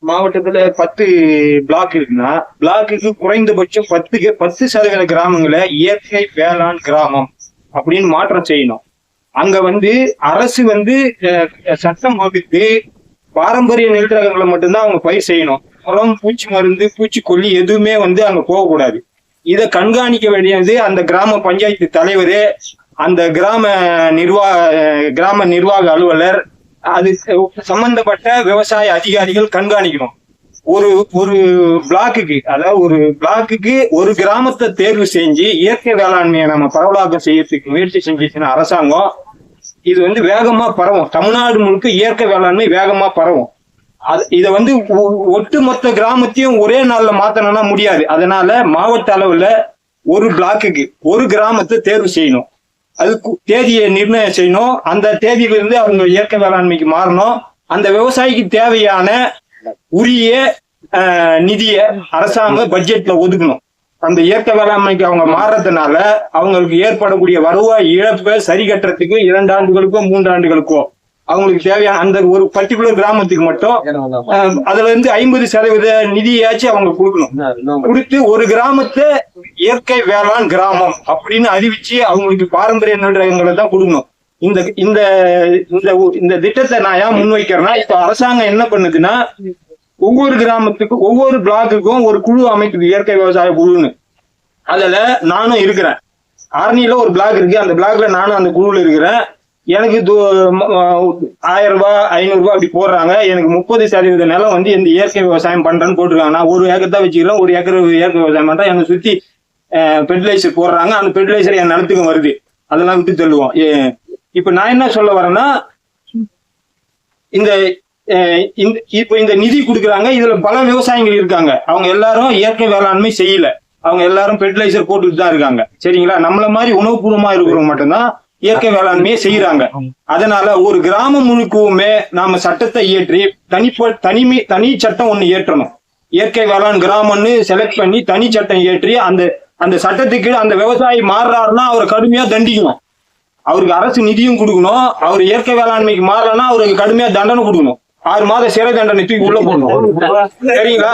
மாவட்டத்துல 10 பிளாக் இருக்குன்னா பிளாக்குக்கு குறைந்தபட்சம் 10% கிராமங்களை இயற்கை வேளாண் கிராமம் அப்படின்னு மாற்றம் செய்யணும். அங்க அரசு சட்டம் வகுத்து பாரம்பரிய நெல் ரகங்களை மட்டும்தான் அவங்க பயிர் செய்யணும். உரம், பூச்சி மருந்து, பூச்சிக்கொல்லி எதுவுமே அங்க போகக்கூடாது. இதை கண்காணிக்க வேண்டியது அந்த கிராம பஞ்சாயத்து தலைவர், அந்த கிராம நிர்வாக அலுவலர், அது சம்பந்தப்பட்ட விவசாய அதிகாரிகள் கண்காணிக்கணும். ஒரு பிளாக்குக்கு, அதாவது ஒரு பிளாக்குக்கு ஒரு கிராமத்தை தேர்வு செஞ்சு இயற்கை வேளாண்மையை நம்ம பரவலாக்கம் செய்யறதுக்கு முயற்சி செஞ்சுச்சுன்னா அரசாங்கம் இது வேகமா பரவும். தமிழ்நாடு முழுக்க இயற்கை வேளாண்மை வேகமா பரவும். இதை ஒட்டுமொத்த கிராமத்தையும் ஒரே நாள்ல மாத்தணும்னா முடியாது. அதனால மாவட்ட அளவுல ஒரு பிளாக்குக்கு ஒரு கிராமத்தை தேர்வு செய்யணும். அதுக்கு தேதியை நிர்ணயம் செய்யணும். அந்த தேதியிலிருந்து அவங்க இயற்கை வேளாண்மைக்கு மாறணும். அந்த விவசாயிக்கு தேவையான உரிய நிதிய அரசாங்க பட்ஜெட்ல ஒதுக்கணும். அந்த இயற்கை வேளாண்மைக்கு அவங்க மாறுறதுனால அவங்களுக்கு ஏற்படக்கூடிய வருவாய் இழப்பை சரி கட்டுறதுக்கு 2 ஆண்டுகளுக்கோ 3 ஆண்டுகளுக்கோ அவங்களுக்கு தேவையான அந்த ஒரு பர்டிகுலர் கிராமத்துக்கு மட்டும் அதுல இருந்து 50% நிதியாச்சும் அவங்க கொடுக்கணும். கொடுத்து ஒரு கிராமத்தை இயற்கை வேளாண் கிராமம் அப்படின்னு அறிவிச்சு அவங்களுக்கு பாரம்பரிய நெல் ரகங்களை தான் கொடுக்கணும். இந்த இந்த இந்த திட்டத்தை நான் ஏன் முன்வைக்கிறேன்னா, இப்ப அரசாங்கம் என்ன பண்ணுதுன்னா, ஒவ்வொரு கிராமத்துக்கும் ஒவ்வொரு பிளாக்குக்கும் ஒரு குழு அமைக்குது, இயற்கை விவசாய குழுன்னு. அதுல நானும் இருக்கிறேன். ஆரணியில ஒரு பிளாக் இருக்கு, அந்த பிளாக்ல நானும் அந்த குழுல இருக்கிறேன். எனக்கு 1000 ரூபாய் 500 ரூபாய் அப்படி போடுறாங்க. எனக்கு 30% நிலம் இந்த இயற்கை விவசாயம் பண்றேன்னு போட்டுருக்காங்க. நான் 1 ஏக்கர் தான் வச்சுக்கலாம், 1 ஏக்கர் இயற்கை விவசாயம் பண்றேன். எனக்கு சுத்தி ஃபெர்டிலைசர் போடுறாங்க. அந்த ஃபெர்டிலைசர் என் நிலத்துக்கும் வருது. அதெல்லாம் விட்டு தள்ளுவோம். இப்ப நான் என்ன சொல்ல வரேன்னா, இப்ப இந்த நிதி கொடுக்குறாங்க. இதுல பல விவசாயிகள் இருக்காங்க. அவங்க எல்லாரும் இயற்கை வேளாண்மை செய்யல. அவங்க எல்லாரும் ஃபெர்டிலைசர் போட்டுட்டு தான் இருக்காங்க. சரிங்களா? நம்மள மாதிரி உணவுபூர்வமா இருக்கிறவங்க மட்டும்தான் இயற்கை வேளாண்மையை செய்யறாங்க. அதனால ஒரு கிராமம் முழுக்கவுமே நாம சட்டத்தை இயற்றி தனி சட்டம் ஒண்ணு ஏற்றணும். இயற்கை வேளாண் கிராமம்னு செலக்ட் பண்ணி தனி சட்டம் ஏற்றி அந்த சட்டத்துக்கு அந்த விவசாயி மாறுறாருன்னா அவரை கடுமையா தண்டிக்கணும். அவருக்கு அரசு நிதியும் கொடுக்கணும். அவர் இயற்கை வேளாண்மைக்கு மாறலன்னா அவருக்கு கடுமையா தண்டனை கொடுக்கணும். 6 மாத சிறை தண்டனை தூக்கி உள்ள போடணும். சரிங்களா?